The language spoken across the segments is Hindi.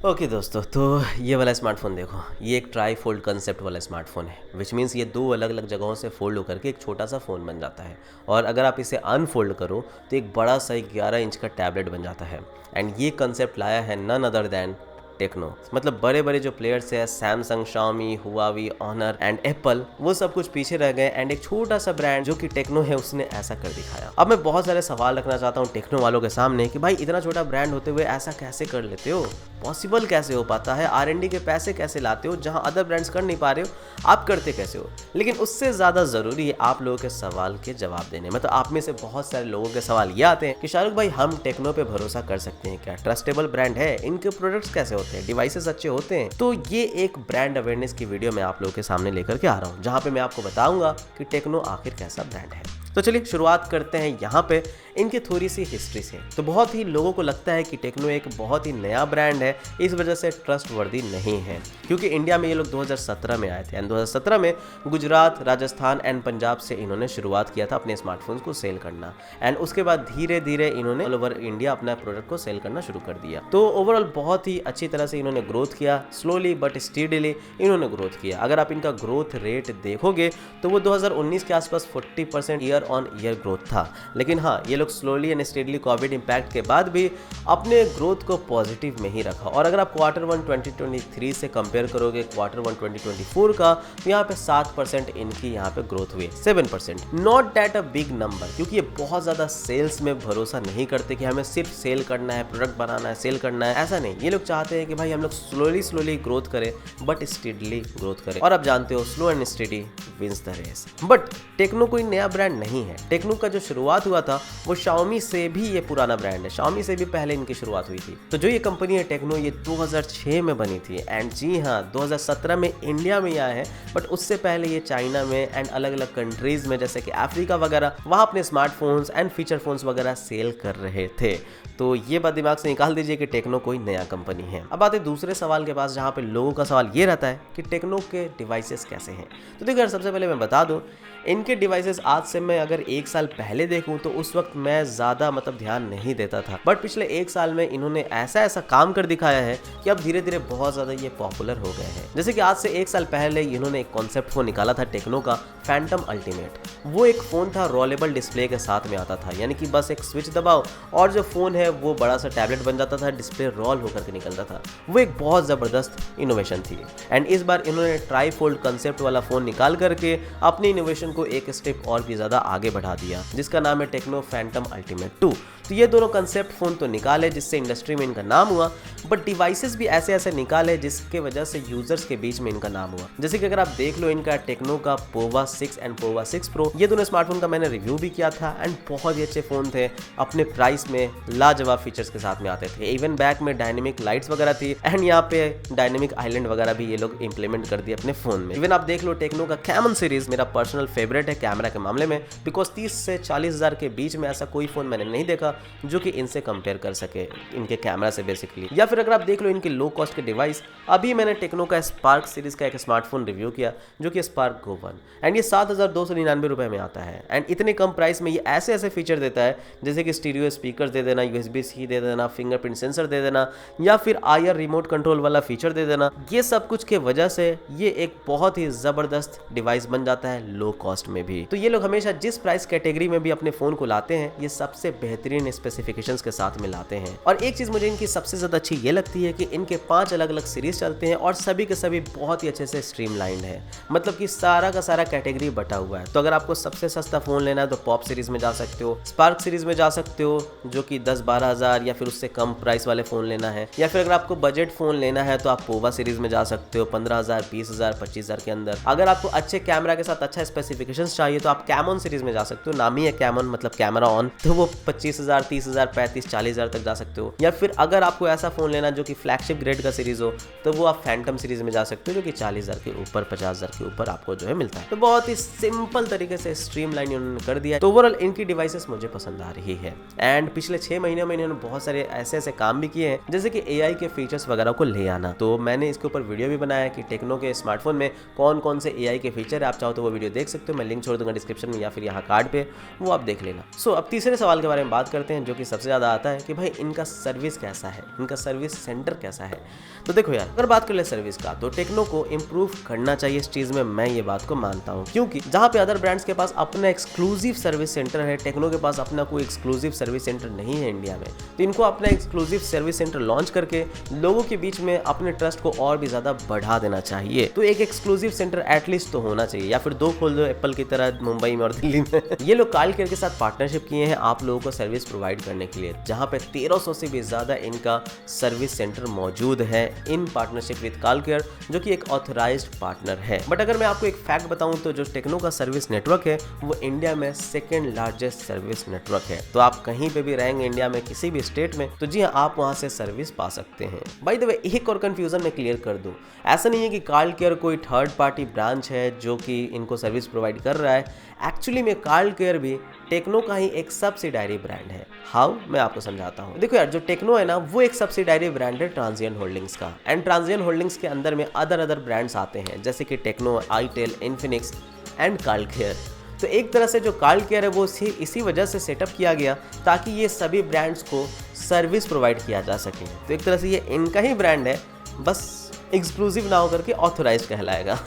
ओके दोस्तों, तो ये वाला स्मार्टफोन देखो, ये एक ट्राई फोल्ड कंसेप्ट वाला स्मार्टफोन है, विच मीन्स ये दो अलग अलग जगहों से फोल्ड होकर के एक छोटा सा फ़ोन बन जाता है। और अगर आप इसे अनफोल्ड करो तो एक बड़ा सा 11 इंच का टैबलेट बन जाता है। एंड ये कंसेप्ट लाया है नन अदर दैन टेक्नो। मतलब बड़े बड़े जो प्लेयर्स हैं, Samsung, Xiaomi, Huawei, Honor and Apple, वो सब कुछ पीछे रह गए एंड एक छोटा सा ब्रांड जो कि टेक्नो है उसने ऐसा कर दिखाया। अब मैं बहुत सारे सवाल रखना चाहता हूँ टेक्नो वालों के सामने कि भाई इतना छोटा ब्रांड होते हुए ऐसा कैसे कर लेते हो, पॉसिबल कैसे हो पाता है, R&D के पैसे कैसे लाते हो, जहां अदर ब्रांड्स कर नहीं पा रहे हो आप करते कैसे हो। लेकिन उससे ज़्यादा ज़रूरी है आप लोगों के सवाल के जवाब देने में। तो आप में से बहुत सारे लोगों के सवाल ये आते हैं कि शाहरुख भाई हम टेक्नो पे भरोसा कर सकते हैं क्या, ट्रस्टेबल ब्रांड है, इनके प्रोडक्ट्स कैसे होते हैं, डिवाइसेस अच्छे होते हैं। तो ये एक ब्रांड अवेयरनेस की वीडियो मैं आप लोगों के सामने लेकर के आ रहा हूँ, जहाँ पे मैं आपको बताऊंगा कि टेक्नो आखिर कैसा ब्रांड है। तो चलिए शुरुआत करते हैं यहाँ पे इनकी थोड़ी सी हिस्ट्री से। तो बहुत ही लोगों को लगता है कि टेक्नो एक बहुत ही नया ब्रांड है, इस वजह से ट्रस्टवर्दी नहीं है, क्योंकि इंडिया में ये लोग 2017 में आए थे एंड 2017 में गुजरात, राजस्थान एंड पंजाब से इन्होंने शुरुआत किया था अपने स्मार्टफोन्स को सेल करना। एंड उसके बाद धीरे धीरे इन्होंने ऑल ओवर इंडिया अपना प्रोडक्ट को सेल करना शुरू कर दिया। तो ओवरऑल बहुत ही अच्छी तरह से इन्होंने ग्रोथ किया, स्लोली बट स्टीडीली इन्होंने ग्रोथ किया। अगर आप इनका ग्रोथ रेट देखोगे तो वो 2019 के आसपास 40% ईयर ऑन ईयर ग्रोथ था। लेकिन हाँ, ये लोग slowly and steadily Covid impact के बाद भी अपने ग्रोथ को पॉजिटिव में ही रखा। और अगर आप Q1 2023 से कंपेयर करोगे Q1 2024 का, तो यहाँ पे 7% इनकी यहाँ पे ग्रोथ हुई, 7%। Not that a big number, क्योंकि ये बहुत ज़्यादा सेल्स में भरोसा नहीं करते कि हमें सिर्फ सेल करना है, प्रोडक्ट बनाना है, सेल करना है, ऐसा नहीं। ये लोग चाहते हैं कि भाई हम लोग स्लोली ग्रोथ करें बट स्टेडली ग्रोथ करें। और आप जानते हो slow and steady wins the race. But Tecno कोई नया ब्रांड नहीं है। टेक्नो का जो शुरुआत हुआ था वो शाओमी से भी ये पुराना ब्रांड है, शाओमी से भी पहले इनकी शुरुआत हुई थी। तो जो ये कंपनी है टेक्नो, ये 2006 में बनी थी एंड जी हाँ 2017 में इंडिया में आया है। बट उससे पहले ये चाइना में एंड अलग अलग कंट्रीज में जैसे कि अफ्रीका वगैरह, वहाँ अपने स्मार्टफोन्स एंड फीचर फोन्स वगैरह सेल कर रहे थे। तो ये बात दिमाग से निकाल दीजिए कि टेक्नो कोई नया कंपनी है। अब आते दूसरे सवाल के पास, जहाँ पे लोगों का सवाल ये रहता है कि टेक्नो के डिवाइसेस कैसे हैं। तो देखिए सबसे पहले मैं बता दूं, इनके डिवाइसेस आज से मैं अगर 1 साल पहले देखूं तो उस वक्त मैं ज़्यादा ध्यान नहीं देता था। बट पिछले 1 साल में इन्होंने ऐसा काम कर दिखाया है कि अब धीरे धीरे बहुत ज़्यादा ये पॉपुलर हो गए हैं। जैसे कि आज से 1 साल पहले इन्होंने एक कॉन्सेप्ट फोन निकाला था टेक्नो का, फैंटम अल्टीमेट। वो एक फ़ोन था, रोलेबल डिस्प्ले के साथ में आता था, यानी कि बस एक स्विच दबाओ और जो फ़ोन है वो बड़ा सा टैबलेट बन जाता था, डिस्प्ले रोल होकर के निकलता था। वो एक बहुत ज़बरदस्त इनोवेशन थी। एंड इस बार इन्होंने ट्राई फोल्ड कंसेप्ट वाला फ़ोन निकाल करके अपनी इनोवेशन को एक स्टेप और भी ज़्यादा आगे बढ़ा दिया, जिसका नाम है टेक्नो फैंटम अल्टीमेट 2। तो ये दोनों कंसेप्ट फ़ोन तो निकाले जिससे इंडस्ट्री में इनका नाम हुआ, बट डिवाइसेस भी ऐसे निकाले जिसके वजह से यूजर्स के बीच में इनका नाम हुआ। जैसे कि अगर आप देख लो इनका टेक्नो का पोवा 6 एंड पोवा 6 प्रो, ये दोनों स्मार्टफोन का मैंने रिव्यू भी किया था एंड बहुत ही अच्छे फ़ोन थे, अपने प्राइस में लाजवाब फीचर्स के साथ में आते थे। इवन बैक में डायनेमिक लाइट्स वगैरह थी एंड यहाँ पे डायनेमिक आइलैंड वगैरह भी ये लोग इंप्लीमेंट कर दिए अपने फ़ोन में। इवन आप देख लो टेक्नो का कैमन सीरीज मेरा पर्सनल फेवरेट है कैमरा के मामले में, बिकॉज 30 से 40 हज़ार के बीच में ऐसा कोई फ़ोन मैंने नहीं देखा जो कि इनसे कंपेयर कर सके इनके कैमरा से बेसिकली। या फिर अगर आप देख लो इनके लो कॉस्ट के डिवाइस, अभी मैंने टेक्नो का स्पार्क सीरीज का एक स्मार्टफोन रिव्यू किया जो कि स्पार्क गो 1 एंड ये 7,299 रुपये में आता है। एंड इतने कम प्राइस में ये ऐसे फीचर देता है जैसे कि स्टीरियो स्पीकर दे देना, USB-C दे देना, फिंगरप्रिंट सेंसर दे देना, या फिर IR रिमोट कंट्रोल वाला फीचर दे देना। ये सब कुछ के वजह से ये एक बहुत ही ज़बरदस्त डिवाइस बन जाता है लो कॉस्ट में भी। तो ये लोग हमेशा जिस प्राइस कैटेगरी में भी अपने फ़ोन को लाते हैं, ये सबसे बेहतरीन स्पेसिफिकेशंस के साथ में लाते हैं। और एक चीज़ मुझे इनकी सबसे ज़्यादा अच्छी ये लगती है कि इनके 5 अलग अलग सीरीज चलते हैं और सभी के सभी बहुत ही अच्छे से स्ट्रीमलाइंड है, मतलब कि सारा का सारा कैटेगरी बटा हुआ है। तो अगर आपको सबसे सस्ता फ़ोन लेना है तो पॉप सीरीज में जा सकते हो, स्पार्क सीरीज में जा सकते हो जो कि 10-12 हज़ार या फिर उससे कम प्राइस वाले फ़ोन लेना है, या फिर अगर आपको बजट फ़ोन लेना है तो आप पोवा सीरीज में जा सकते हो 15,000, 20,000, 25,000 के अंदर। अगर आपको अच्छे कैमरा के साथ अच्छा स्पेसिफिकेशंस चाहिए तो आप कैमन सीरीज में जा सकते हो, नाम ही है कैमन मतलब कैमरा ऑन, तो वो 25,000, 30,000, 35,000, 40,000 तक जा सकते हो। या फिर अगर आपको ऐसा फ़ोन लेना जो कि फ्लैगशिप ग्रेड का सीरीज हो तो वो आप फैंटम सीरीज में जा सकते हो जो कि 40,000 के ऊपर, 50,000 के ऊपर आपको जो है मिलता है। तो बहुत ही सिंपल तरीके से स्ट्रीमलाइन इन्होंने कर दिया है। तो ओवरऑल इनकी डिवाइसेस मुझे पसंद आ रही है। एंड पिछले 6 महीनों में इन्होंने बहुत सारे ऐसे काम भी किए हैं जैसे कि AI के फीचर्स वगैरह को ले आना। तो मैंने इसके ऊपर वीडियो भी बनाया कि टेक्नो के स्मार्टफोन में कौन कौन से AI के फीचर है। आप चाहो तो वो वीडियो देख सकते हो, मैं लिंक छोड़ दूंगा डिस्क्रिप्शन में या फिर यहाँ कार्ड पे, वो आप देख लेना। सो अब तीसरे सवाल के बारे में बात करते करते हैं जो कि सबसे ज़्यादा आता है कि भाई इनका सर्विस कैसा है, इनका सर्विस सेंटर कैसा है। तो देखो यार, अगर बात कर ले सर्विस का तो टेक्नो को इम्प्रूव करना चाहिए इस चीज़ में, मैं ये बात को मानता हूँ। क्योंकि जहाँ पे अदर ब्रांड्स के पास अपना एक्सक्लूसिव सर्विस सेंटर है, टेक्नो के पास अपना कोई एक्सक्लूसिव सर्विस सेंटर नहीं है इंडिया में। तो इनको अपना एक्सक्लूसिव सर्विस सेंटर लॉन्च करके लोगों के बीच में अपने ट्रस्ट को और भी ज़्यादा बढ़ा देना चाहिए। तो एक एक्सक्लूसिव सेंटर एटलीस्ट तो होना चाहिए, या फिर 2 खोल दो एप्पल की तरह मुंबई में और दिल्ली में। ये लोग कालकेयर के साथ पार्टनरशिप किए हैं आप लोगों को सर्विस प्रोवाइड करने के लिए, जहाँ पे 1300 से भी ज़्यादा इनका सर्विस सेंटर मौजूद है इन पार्टनरशिप विद कालकेयर, जो कि एक ऑथराइज्ड पार्टनर है। बट अगर मैं आपको एक फैक्ट बताऊं तो जो टेक्नो का सर्विस नेटवर्क है वो इंडिया में सेकंड लार्जेस्ट सर्विस नेटवर्क है। तो आप कहीं पे भी रहेंगे इंडिया में किसी भी स्टेट में, तो जी हाँ, आप वहां से सर्विस पा सकते हैं। बाय द वे, एक और कंफ्यूजन मैं क्लियर कर दूं, ऐसा नहीं है कि कालकेयर कोई थर्ड पार्टी ब्रांच है जो कि इनको सर्विस प्रोवाइड कर रहा है। एक्चुअली में कालकेयर भी टेक्नो का ही एक सब्सिडायरी ब्रांड है। हाउ, मैं आपको समझाता हूँ। देखो यार, जो टेक्नो है ना वो एक सब्सिडायरी ब्रांड है ट्रांजिएंट होल्डिंग्स का, एंड ट्रांजिएंट होल्डिंग्स के अंदर में अदर ब्रांड्स आते हैं जैसे कि टेक्नो, आईटेल, इन्फिनिक्स एंड कालकेयर। तो एक तरह से जो कालकेयर है वो इसी वजह से सेटअप किया गया ताकि ये सभी ब्रांड्स को सर्विस प्रोवाइड किया जा सके। तो एक तरह से ये इनका ही ब्रांड है, बस एक्सक्लूसिव ना होकर के ऑथोराइज्ड कहलाएगा।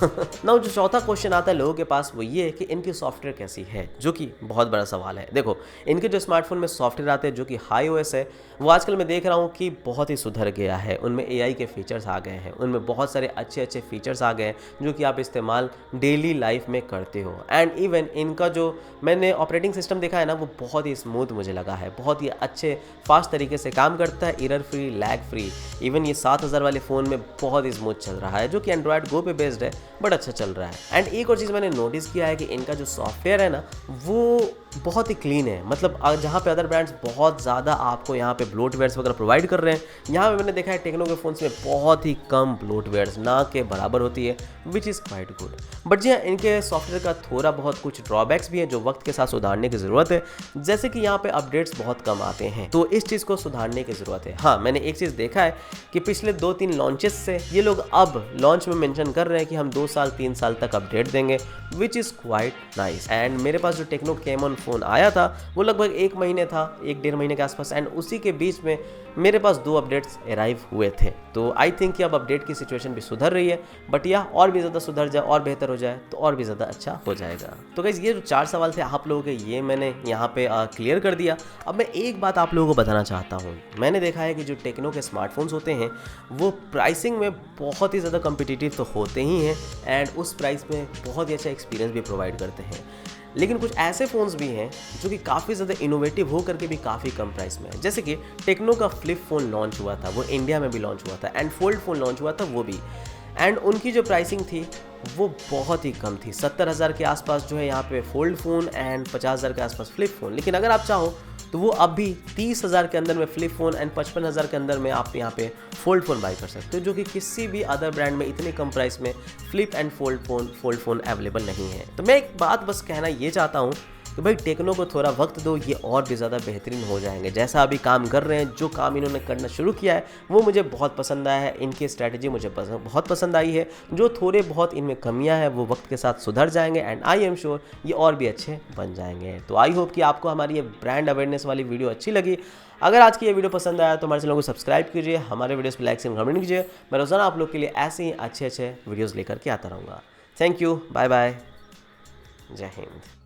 ना जो चौथा क्वेश्चन आता है लोगों के पास वो ये है कि इनकी सॉफ्टवेयर कैसी है, जो कि बहुत बड़ा सवाल है। देखो, इनके जो स्मार्टफोन में सॉफ्टवेयर आते हैं जो कि हाई ओएस है, वो आजकल मैं देख रहा हूँ कि बहुत ही सुधर गया है। उनमें एआई के फीचर्स आ गए हैं, उनमें बहुत सारे अच्छे फीचर्स आ गए हैं जो कि आप इस्तेमाल डेली लाइफ में करते हो। एंड इवन इनका जो मैंने ऑपरेटिंग सिस्टम देखा है ना वो बहुत ही स्मूथ मुझे लगा है, बहुत ही अच्छे फास्ट तरीके से काम करता है, error free, lag free. Even ये 7000 वाले फ़ोन में बहुत स्मूथ चल रहा है, जो कि एंड्रॉयड गो पे बेस्ड है, बट अच्छा चल रहा है। एंड एक और चीज़ मैंने नोटिस किया है कि इनका जो सॉफ्टवेयर है ना वो बहुत ही क्लीन है। मतलब जहाँ पे अदर ब्रांड्स बहुत ज़्यादा आपको यहाँ पे ब्लोटवेयर्स वगैरह प्रोवाइड कर रहे हैं, यहाँ पे मैंने देखा है टेक्नो के फ़ोन्स में बहुत ही कम ब्लोटवेयर्स, ना के बराबर होती है, which is quite good. But जी हाँ, इनके सॉफ्टवेयर का थोड़ा बहुत कुछ ड्रॉबैक्स भी हैं जो वक्त के साथ सुधारने की ज़रूरत है। जैसे कि यहाँ पे अपडेट्स बहुत कम आते हैं, तो इस चीज़ को सुधारने की ज़रूरत है। हाँ, मैंने एक चीज़ देखा है कि पिछले 2-3 लॉन्चेस से ये लोग अब लॉन्च में मेंशन कर रहे हैं कि हम 2 साल 3 साल तक अपडेट देंगे, विच इज़ क्वाइट नाइस। एंड मेरे पास जो टेक्नो केमॉन फ़ोन आया था वो लगभग 1 महीने था, 1-1.5 महीने के आसपास, एंड उसी के बीच में मेरे पास 2 अपडेट्स अराइव हुए थे। तो आई थिंक कि अब अपडेट की सिचुएशन भी सुधर रही है, बट या और भी ज़्यादा सुधर जाए और बेहतर हो जाए तो और भी ज़्यादा अच्छा हो जाएगा। तो गाइस, ये जो 4 सवाल थे आप लोगों के, ये मैंने यहाँ पे क्लियर कर दिया। अब मैं एक बात आप लोगों को बताना चाहता हूँ। मैंने देखा है कि जो टेक्नो के स्मार्टफोन्स होते हैं वो प्राइसिंग में बहुत ही ज़्यादा कम्पिटिटिव तो होते ही हैं, एंड उस प्राइस में बहुत ही अच्छा एक्सपीरियंस भी प्रोवाइड करते हैं। लेकिन कुछ ऐसे फ़ोन्स भी हैं जो कि काफ़ी ज़्यादा इनोवेटिव हो करके भी काफ़ी कम प्राइस में है। जैसे कि टेक्नो का फ्लिप फ़ोन लॉन्च हुआ था, वो इंडिया में भी लॉन्च हुआ था, एंड फोल्ड फ़ोन लॉन्च हुआ था वो भी, एंड उनकी जो प्राइसिंग थी वो बहुत ही कम थी। 70,000 के आसपास जो है यहाँ पे फोल्ड फ़ोन, एंड 50,000 के आसपास फ्लिप फ़ोन। लेकिन अगर आप चाहो तो वो अब भी 30,000 के अंदर में फ्लिप फ़ोन एंड 55,000 के अंदर में आप यहाँ पे फोल्ड फ़ोन बाई कर सकते हो, जो कि किसी भी अदर ब्रांड में इतने कम प्राइस में flip and fold phone available नहीं है। तो मैं एक बात बस कहना ये चाहता हूँ कि भाई टेक्नो को थोड़ा वक्त दो, ये और भी ज़्यादा बेहतरीन हो जाएंगे। जैसा अभी काम कर रहे हैं, जो काम इन्होंने करना शुरू किया है वो मुझे बहुत पसंद आया है, इनकी स्ट्रैटेजी मुझे बहुत पसंद आई है। जो थोड़े बहुत इनमें कमियां हैं वो वक्त के साथ सुधर जाएंगे, एंड आई एम श्योर ये और भी अच्छे बन जाएंगे। तो आई होप कि आपको हमारी ये ब्रांड अवेयरनेस वाली वीडियो अच्छी लगी। अगर आज की ये वीडियो पसंद आया तो हमारे चैनल को सब्सक्राइब कीजिए, हमारे वीडियोस पर लाइक एंड कमेंट कीजिए। मैं रोज़ाना आप लोग के लिए ऐसे ही अच्छे वीडियोज़ लेकर के आता रहूँगा। थैंक यू, बाय बाय, जय हिंद।